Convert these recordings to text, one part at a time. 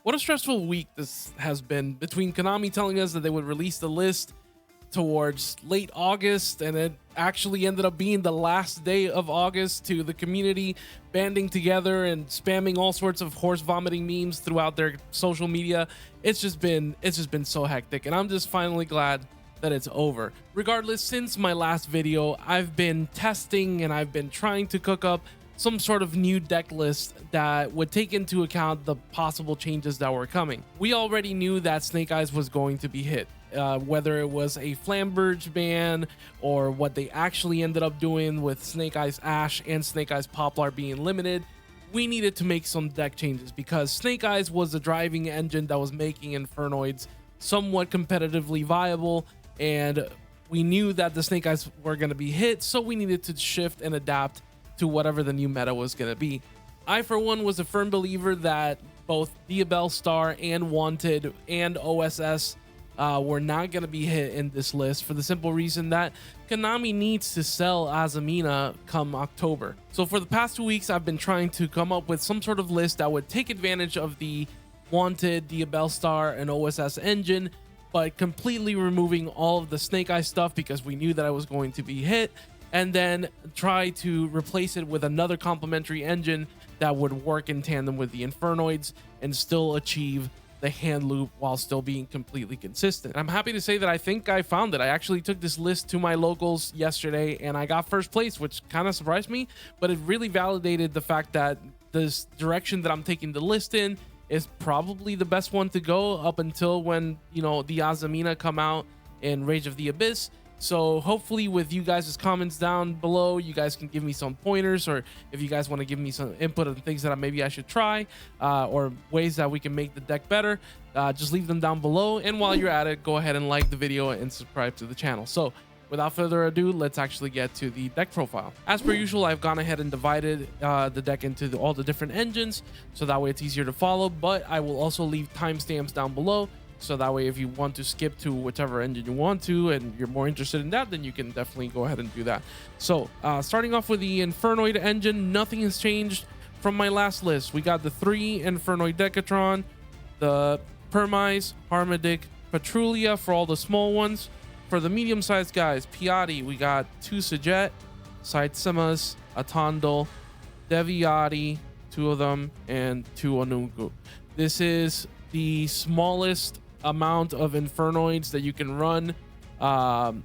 What a stressful week this has been, between Konami telling us that they would release the list towards late August, and it actually ended up being the last day of August, to the community banding together and spamming all sorts of horse vomiting memes throughout their social media. It's just been so hectic, and I'm just finally glad that it's over. Regardless, since my last video, I've been testing and I've been trying to cook up some sort of new deck list that would take into account the possible changes that were coming. We already knew that Snake Eyes was going to be hit, whether it was a Flamberge ban or what they actually ended up doing with Snake Eyes Ash and Snake Eyes Poplar being limited. We needed to make some deck changes because Snake Eyes was the driving engine that was making Infernoids somewhat competitively viable, and we knew that the Snake Eyes were going to be hit, so we needed to shift and adapt to whatever the new meta was going to be. I, for one, was a firm believer that both Diabell Star and Wanted and OSS were not going to be hit in this list, for the simple reason that Konami needs to sell Azamina come October. So for the past 2 weeks, I've been trying to come up with some sort of list that would take advantage of the Wanted, Diabell Star, and OSS engine, but completely removing all of the Snake Eye stuff because we knew that I was going to be hit, and then try to replace it with another complementary engine that would work in tandem with the Infernoids and still achieve the hand loop while still being completely consistent. I'm happy to say that I think I found it. I actually took this list to my locals yesterday and I got first place, which kind of surprised me, but it really validated the fact that this direction that I'm taking the list in is probably the best one to go up until when, you know, the Azamina come out in Rage of the Abyss. So hopefully with you guys' comments down below, you guys can give me some pointers, or if you guys want to give me some input on things that maybe I should try, or ways that we can make the deck better, just leave them down below. And while you're at it, go ahead and like the video and subscribe to the channel. So without further ado, let's actually get to the deck profile. As per usual, I've gone ahead and divided the deck into all the different engines, so that way it's easier to follow, but I will also leave timestamps down below, so that way if you want to skip to whichever engine you want to and you're more interested in that, then you can definitely go ahead and do that. So starting off with the Infernoid engine, nothing has changed from my last list. We got the 3 Infernoid Decatron, the Permise, Harmadic, Patrulia for all the small ones. For the medium-sized guys, Piatti, we got 2 Sajet, Saitsemas, Atandal, Deviati, 2 of them, and 2 Onunku. This is the smallest amount of Infernoids that you can run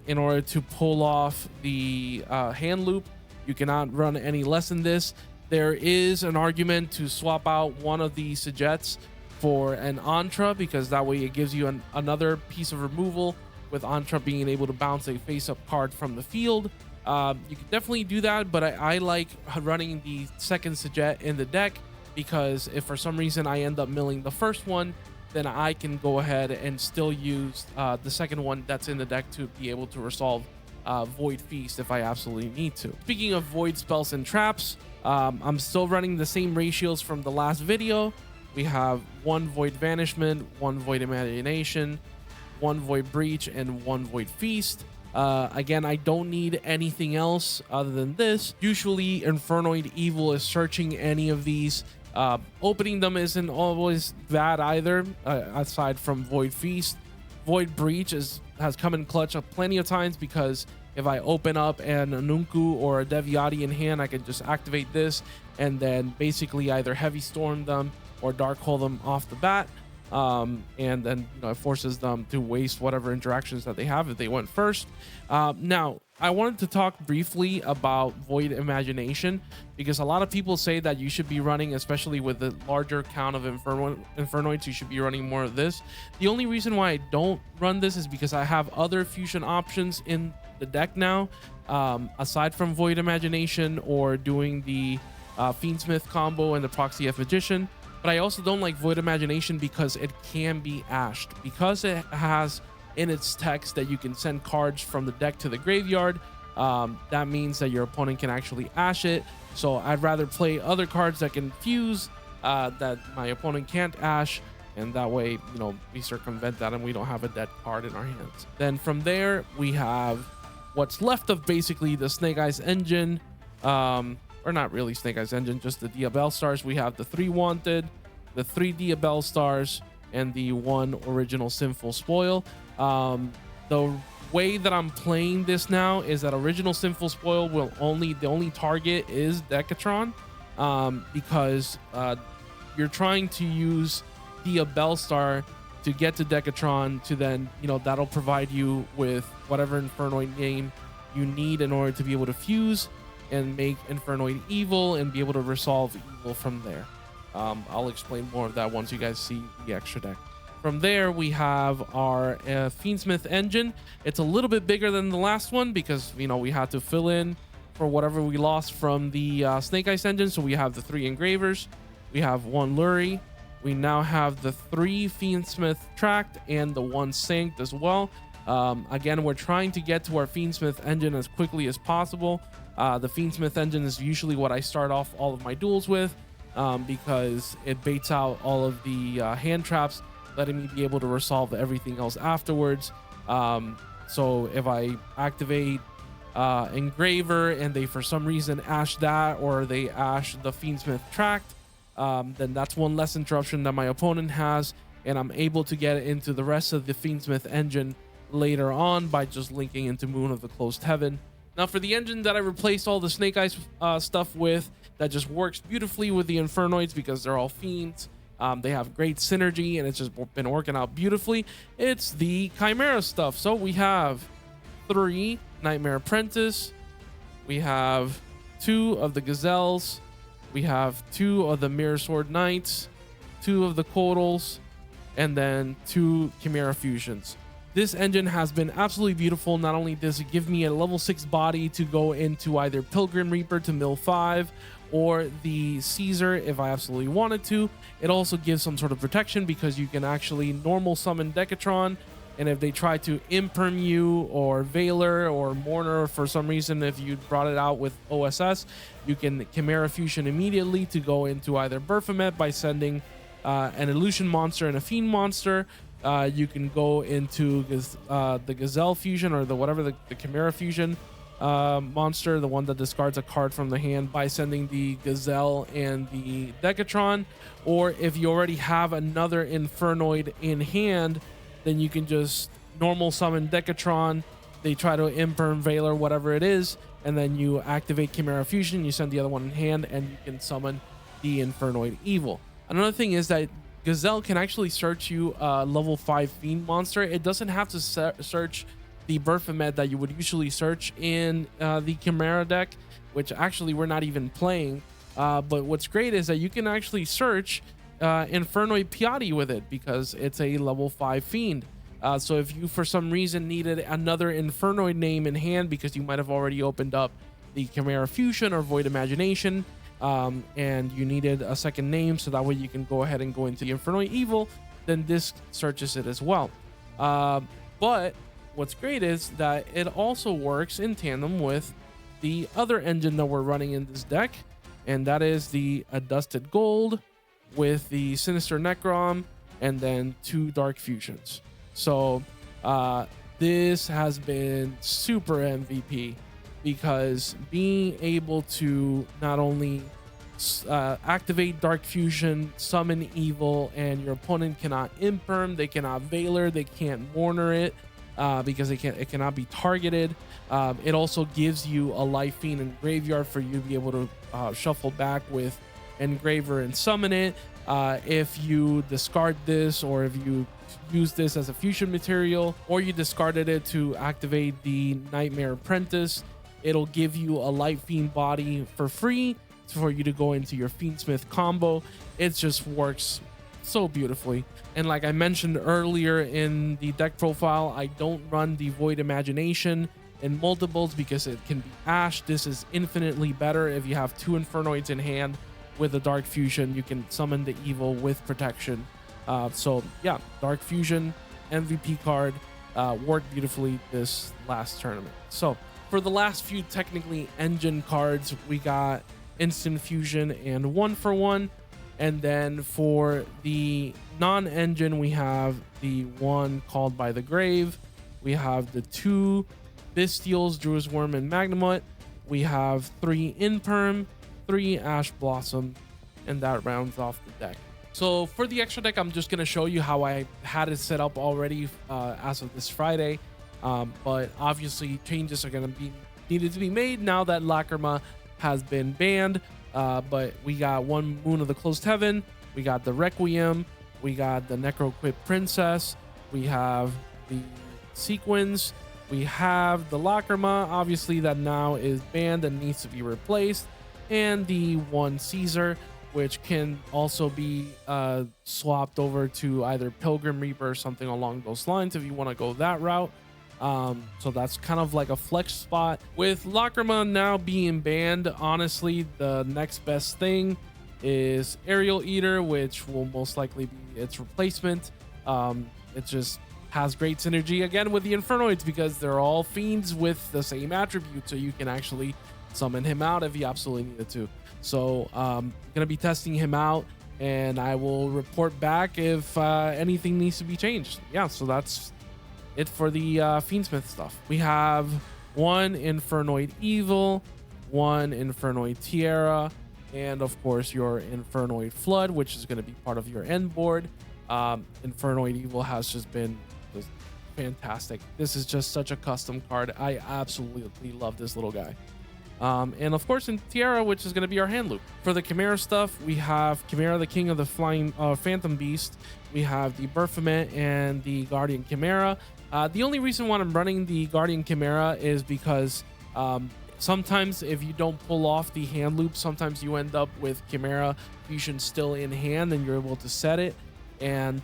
in order to pull off the hand loop. You cannot run any less than this. There is an argument to swap out one of the Sajets for an Antra, because that way it gives you another piece of removal, with Antra being able to bounce a face-up card from the field. You can definitely do that, but I like running the second Sajet in the deck, because if for some reason I end up milling the first one, then I can go ahead and still use the second one that's in the deck to be able to resolve Void Feast if I absolutely need to. Speaking of Void spells and traps, I'm still running the same ratios from the last video. We have 1 Void Vanishment, 1 Void Imagination, 1 Void Breach, and 1 Void Feast. Again, I don't need anything else other than this. Usually Infernoid Evil is searching any of these. Opening them isn't always bad either, aside from Void Feast. Void Breach has come in clutch plenty of times, because if I open up an Anunku or a Deviati in hand, I can just activate this and then basically either Heavy Storm them or Dark Hole them off the bat. And then, you know, it forces them to waste whatever interactions that they have if they went first. Now, I wanted to talk briefly about Void Imagination, because a lot of people say that you should be running, especially with the larger count of Infernoids, you should be running more of this. The only reason why I don't run this is because I have other fusion options in the deck now, aside from Void Imagination or doing the Fiendsmith combo and the Proxy F Magician. But I also don't like Void Imagination because it can be ashed. Because it has in its text that you can send cards from the deck to the graveyard, that means that your opponent can actually ash it. So I'd rather play other cards that can fuse, that my opponent can't ash, and that way, you know, we circumvent that and we don't have a dead card in our hands. Then from there, we have what's left of basically the Snake Eyes engine, or not really Snake Eyes engine, just the Diabell Stars. We have the 3 Wanted, the 3 Diabell stars, and the 1 original Sinful Spoil. The way that I'm playing this now is that original Sinful Spoil will the only target is Decatron, because you're trying to use Diabell star to get to Decatron, to then, you know, that'll provide you with whatever Infernoid name you need in order to be able to fuse and make Infernoid evil and be able to resolve evil from there. I'll explain more of that once you guys see the extra deck. From there, we have our Fiendsmith engine. It's a little bit bigger than the last one because, you know, we had to fill in for whatever we lost from the Snake Ice engine. So we have the 3 engravers, we have 1 Lurie, we now have the 3 Fiendsmith tracked and the 1 synced as well. Again, we're trying to get to our Fiendsmith engine as quickly as possible. The Fiendsmith engine is usually what I start off all of my duels with, because it baits out all of the hand traps, letting me be able to resolve everything else afterwards. So if I activate Engraver and they for some reason ash that, or they ash the Fiendsmith tracked, then that's 1 less interruption that my opponent has, and I'm able to get into the rest of the Fiendsmith engine later on by just linking into Moon of the Closed Heaven. Now for the engine that I replaced all the Snake Eyes stuff with, that just works beautifully with the Infernoids because they're all fiends. They have great synergy and it's just been working out beautifully. It's the Chimera stuff. So we have 3 Nightmare Apprentice, we have 2 of the Gazelles, we have 2 of the Mirror Sword Knights, 2 of the Codals, and then 2 Chimera Fusions. This engine has been absolutely beautiful. Not only does it give me a level 6 body to go into either Pilgrim Reaper to mill 5 or the Caesar if I absolutely wanted to, it also gives some sort of protection because you can actually normal summon Decatron, and if they try to imperm you or Veiler or Mourner for some reason, if you brought it out with OSS, you can Chimera Fusion immediately to go into either Baphomet by sending an Illusion monster and a Fiend monster. You can go into the Gazelle Fusion or the whatever the Chimera Fusion monster, the one that discards a card from the hand, by sending the Gazelle and the Decatron. Or if you already have another Infernoid in hand, then you can just normal summon Decatron, they try to imperm Veiler, whatever it is, and then you activate Chimera Fusion, you send the other one in hand, and you can summon the Infernoid evil. Another thing is that Gazelle can actually search you a level 5 Fiend monster. It doesn't have to search the Baphomet that you would usually search in the Chimera deck, which actually we're not even playing. But what's great is that you can actually search Infernoid Piatti with it because it's a level 5 Fiend. So if you for some reason needed another Infernoid name in hand because you might have already opened up the Chimera Fusion or Void Imagination, and you needed a second name so that way you can go ahead and go into the Infernoid Evil, then this searches it as well. But what's great is that it also works in tandem with the other engine that we're running in this deck, and that is the Adusted Gold with the Sinister Necrom and then 2 Dark Fusions. So this has been super MVP because being able to not only activate Dark Fusion, summon evil, and your opponent cannot imperm, they cannot Veiler, they can't Mourner it because it cannot be targeted. It also gives you a Life Fiend and Graveyard for you to be able to shuffle back with Engraver and summon it. If you discard this, or if you use this as a fusion material, or you discarded it to activate the Nightmare Apprentice, it'll give you a Light Fiend body for free for you to go into your Fiendsmith combo. It just works so beautifully. And like I mentioned earlier in the deck profile, I don't run the Void Imagination in multiples because it can be Ash. This is infinitely better if you have 2 Infernoids in hand. With the Dark Fusion, you can summon the evil with protection. So yeah, Dark Fusion MVP card worked beautifully this last tournament. So for the last few technically engine cards, we got Instant Fusion and 1-for-1. And then for the non-engine, we have the one Called by the Grave. We have the 2 Bestials, Druid's Worm and Magnamut. We have 3 Imperm, 3 Ash Blossom, and that rounds off the deck. So for the extra deck, I'm just going to show you how I had it set up already as of this Friday. But obviously changes are going to be needed to be made now that Lacrima has been banned. But we got one Moon of the Closed Heaven. We got the Requiem. We got the Necroquip Princess. We have the Sequins. We have the Lacrima, obviously, that now is banned and needs to be replaced. And the one Caesar, which can also be swapped over to either Pilgrim Reaper or something along those lines if you want to go that route. So that's kind of like a flex spot. With Lacrima now being banned, honestly, the next best thing is Aerial Eater, which will most likely be its replacement. It just has great synergy again with the Infernoids because they're all fiends with the same attribute, so you can actually summon him out if you absolutely needed to. So gonna be testing him out, and I will report back if anything needs to be changed. Yeah, so that's it for the Fiendsmith stuff. We have one Infernoid Evil, one Infernoid Tiara, and of course your Infernoid Flood, which is going to be part of your end board. Infernoid Evil has just been fantastic. This is just such a custom card. I absolutely love this little guy. And of course in Tiara, which is going to be our hand loop. For the Chimera stuff, we have Chimera, the King of the Flying Phantom Beast. We have the Baphomet and the Guardian Chimera. The only reason why I'm running the Guardian Chimera is because sometimes if you don't pull off the hand loop, sometimes you end up with Chimera Fusion still in hand and you're able to set it. And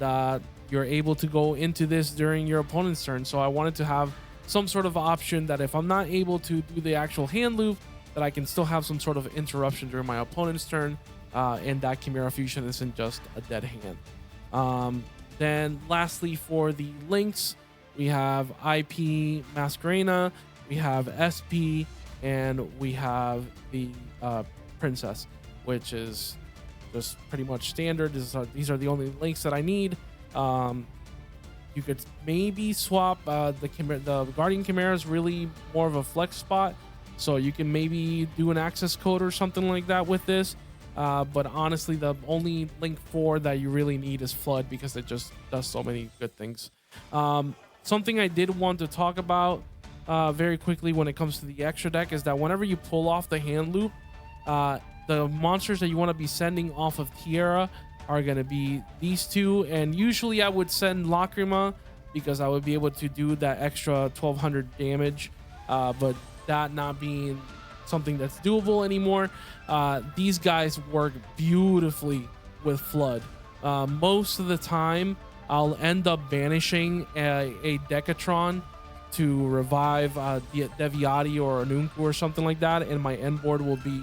you're able to go into this during your opponent's turn. So I wanted to have some sort of option that if I'm not able to do the actual hand loop, that I can still have some sort of interruption during my opponent's turn, and that Chimera Fusion isn't just a dead hand. Then lastly, for the links, we have IP Masquerena, we have SP, and we have the Princess, which is just pretty much standard. These are the only links that I need. You could maybe swap the Guardian Chimera is really more of a flex spot, so you can maybe do an access code or something like that with this. But honestly, the only link 4 that you really need is Flood, because it just does so many good things. Something I did want to talk about very quickly when it comes to the extra deck is that whenever you pull off the hand loop, the monsters that you want to be sending off of Tiara are going to be these two. And usually I would send Lacrima because I would be able to do that extra 1200 damage. But that not being something that's doable anymore, these guys work beautifully with Flood. Most of the time, I'll end up banishing a Decatron to revive Deviati or Anunku or something like that, and my end board will be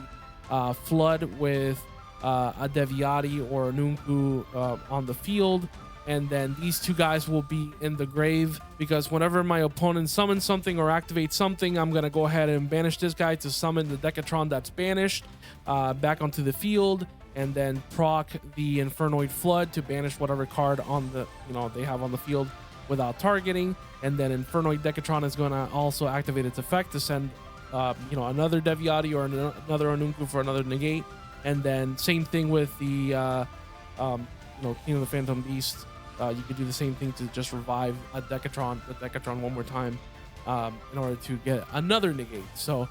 Flood with a Deviati or Anunku on the field, and then these two guys will be in the grave, because whenever my opponent summons something or activates something, I'm gonna go ahead and banish this guy to summon the Decatron that's banished back onto the field, and then proc the Infernoid Flood to banish whatever card on the they have on the field without targeting. And then Infernoid Decatron is gonna also activate its effect to send another Deviati or another Anunku for another negate. And then same thing with the King of the Phantom Beast. You could do the same thing to just revive the Decatron one more time in order to get another negate. So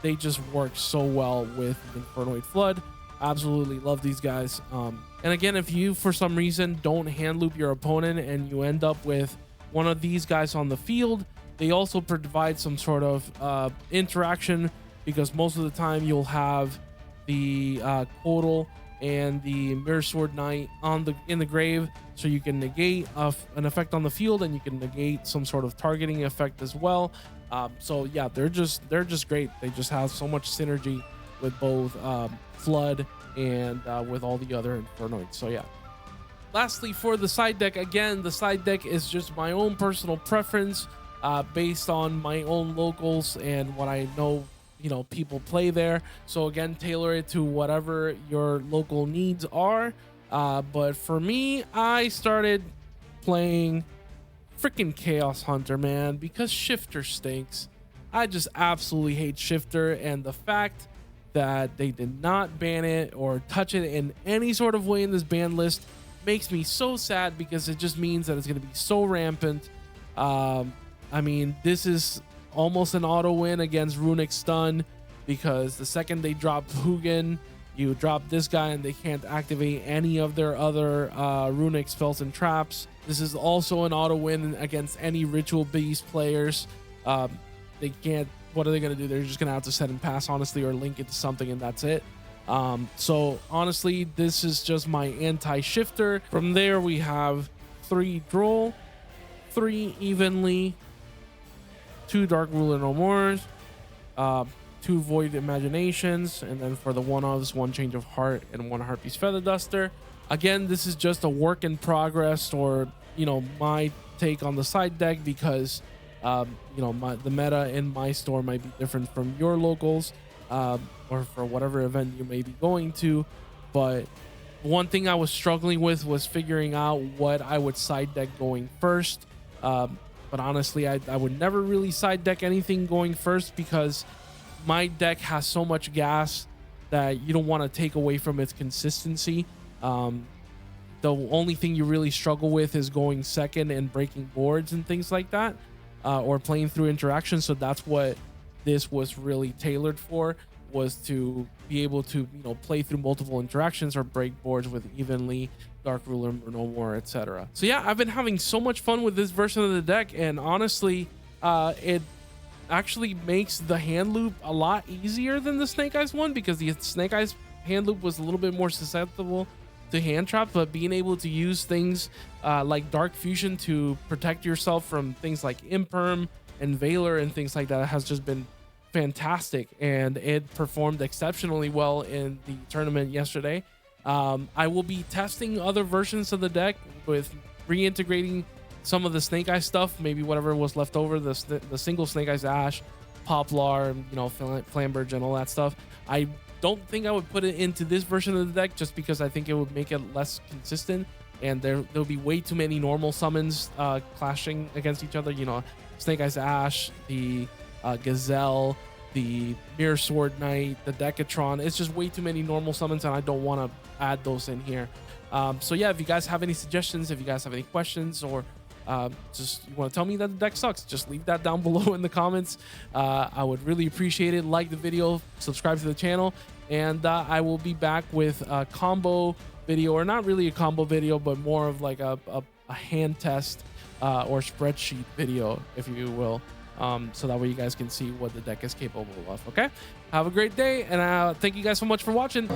they just work so well with Infernoid Flood. Absolutely love these guys. And again, if you for some reason don't hand loop your opponent and you end up with one of these guys on the field, they also provide some sort of interaction, because most of the time you'll have the Quotal and the Mirror Sword Knight in the grave, so you can negate an effect on the field, and you can negate some sort of targeting effect as well. So yeah, they're just great. They just have so much synergy with both Flood and with all the other Infernoids. So yeah. Lastly, for the side deck, again, the side deck is just my own personal preference based on my own locals and what I know people play there. So again, tailor it to whatever your local needs are. But for me, I started playing freaking Chaos Hunter, man, because Shifter stinks. I just absolutely hate Shifter, and the fact that they did not ban it or touch it in any sort of way in this ban list makes me so sad, because it just means that it's going to be so rampant. I mean, this is almost an auto win against Runic Stun, because the second they drop Hugin, you drop this guy and they can't activate any of their other runic spells and traps. This is also an auto win against any Ritual Beast players. They can't, what are they going to do? They're just going to have to set and pass, honestly, or link it to something, and that's it. So honestly, this is just my anti-shifter. From there, we have 3 Droll, 3 Evenly, 2 Dark Ruler No Mores, 2 Void Imaginations, and then for the one-offs, 1 Change of Heart and 1 Harpy's Feather Duster. Again, this is just a work in progress, or, you know, my take on the side deck, because you know, the meta in my store might be different from your locals, or for whatever event you may be going to. But one thing I was struggling with was figuring out what I would side deck going first. But honestly, I would never really side deck anything going first, because my deck has so much gas that you don't want to take away from its consistency. The only thing you really struggle with is going second and breaking boards and things like that, or playing through interactions. So that's what this was really tailored for, was to be able to, you know, play through multiple interactions or break boards with Evenly, Dark Ruler No More, etc. So yeah, I've been having so much fun with this version of the deck, and honestly, it actually makes the hand loop a lot easier than the Snake Eyes one, because the Snake Eyes hand loop was a little bit more susceptible to hand trap. But being able to use things like Dark Fusion to protect yourself from things like Imperm and Valor and things like that has just been fantastic, and it performed exceptionally well in the tournament yesterday. I will be testing other versions of the deck with reintegrating some of the Snake Eyes stuff, maybe whatever was left over, the single Snake Eyes Ash, Poplar, you know, Flamberge and all that stuff. I don't think I would put it into this version of the deck, just because I think it would make it less consistent, and there'll be way too many normal summons clashing against each other. You know, Snake Eyes Ash, the Gazelle, the Mirror Sword Knight, the Decatron. It's just way too many normal summons, and I don't want to add those in here. So yeah, if you guys have any suggestions, if you guys have any questions, or just you want to tell me that the deck sucks, just leave that down below in the comments. I would really appreciate it. Like the video, subscribe to the channel, and I will be back with a combo video, or not really a combo video, but more of like a hand test or spreadsheet video, if you will. So that way you guys can see what the deck is capable of. Okay, have a great day, and thank you guys so much for watching.